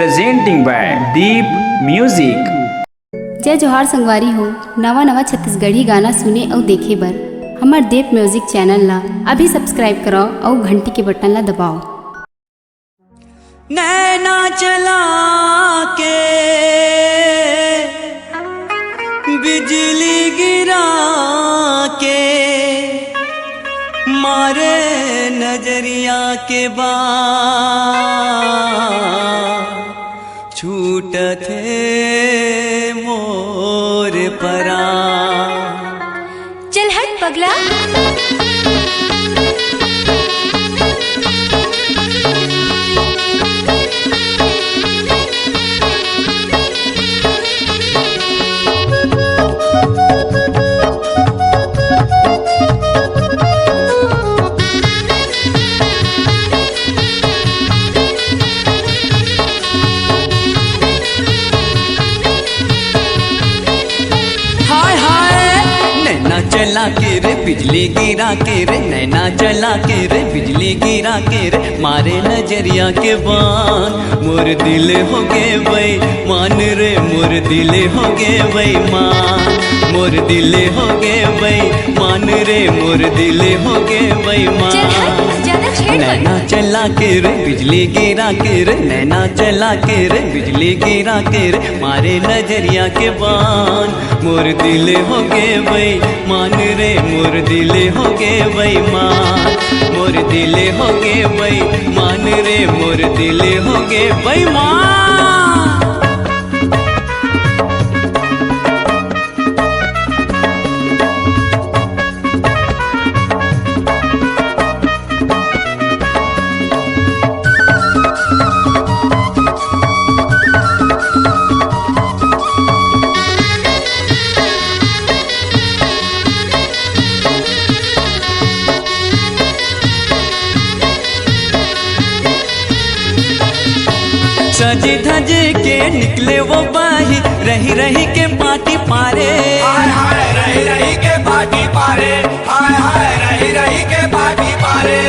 presenting by Deep Music। जय जोहार संगवारी हो। नवा नवा छत्तीसगढ़ी गाना सुने और देखे बर हमार देव म्यूजिक चैनल ला अभी सब्सक्राइब करो और घंटी के बटन ला दबाओ। नैना चला के बिजली गिरा के मारे नजरिया के बाद छूटत है मोर परा। चल हट पगला। चला के रे बिजली गिरा के रे, नैना चला के रे बिजली गिरा के रे मारे नजरिया के बान मोर दिल हो गे वही मान रे, मोर दिल हो गे वही मान, मोर दिल हो गे वही मान रे, मोर दिल हो गे वही मान। नैना चला के रे बिजली गिरा के रे, नैना चला के रे बिजली गिरा के रे मारे नजरिया के बान मोर दिल हो गे वही मान रे, मोर दिल हो गे वही मान, मोर दिल हो गे वही मान रे, मोर दिल हो गे वही मान। सजे धजे के निकले वो बाही रही रही के पाटी पारे, हाय हाय रही रही के पाटी पारे, हाय हाय रही रही के पाटी पारे।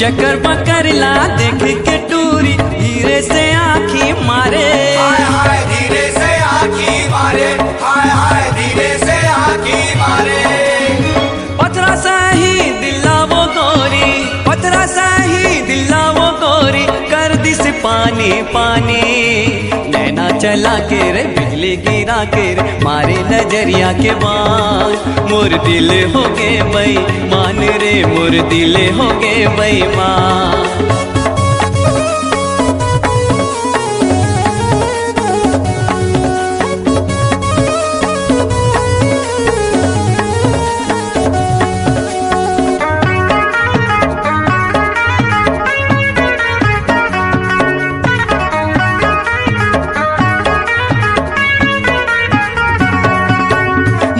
जकर बकर ला देख के टूरी धीरे से आँखी मारे, हाय हाय धीरे से आँखी मारे, हाय हाय धीरे से आँखी मारे। पथरा सा ही दिला वो गोरी, पथरा सा ही दिला वो गोरी कर दिस पानी पानी। नैना चला के रे बिजली गिरा के रे मारे नजरिया के बान मोर दिल हो गे वही मान रे, मोर दिल हो गे वही मान।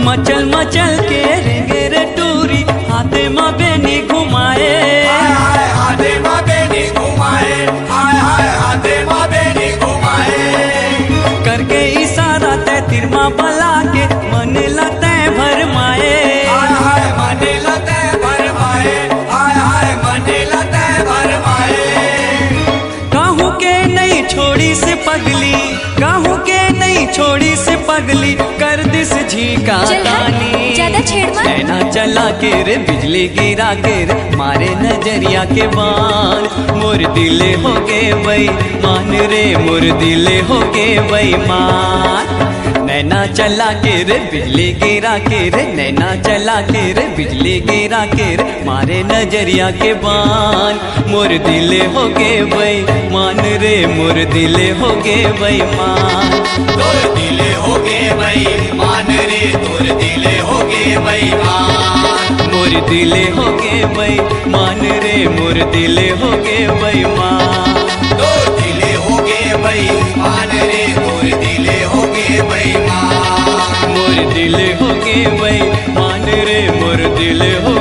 मचल मचल के रेंगे रे टूरी हाथे माँ बेनी घुमाए, हाय हाय हाथे माँ बेनी घुमाए, हाय हाय हाथे माँ बेनी घुमाए। करके इशारा ते तिरमा बला के मन लते भरमाए, हाय हाय मने लते भरमाए, हाय हाय मने लते भरमाए। काहू के नहीं छोड़ी से पगली, काहू के नहीं छोड़ी से पगली कर दिस झीका तानी। नैना चला के रे बिजली गिरा के रे मारे नजरिया के बान मोर दिल हो गे वही मान रे, मोर दिल हो गे वही मान। नैना चला के रे बिजली गिरा के रे, नैना चला के रे बिजली गिरा के रे मारे नजरिया के बान मोर दिल हो गे वही मान रे, मोर दिल हो गे वही मान। तोर दिल हो गे वही मान रे, तोर दिल हो गे वही मान, मोर दिल हो गे वही मान रे, मोर दिल हो गे वही मान। तोर दिल हो गे वही मान रे, तोर दिल हो गे वही मान, मोर दिल हो गे वही मान रे, मोर दिल हो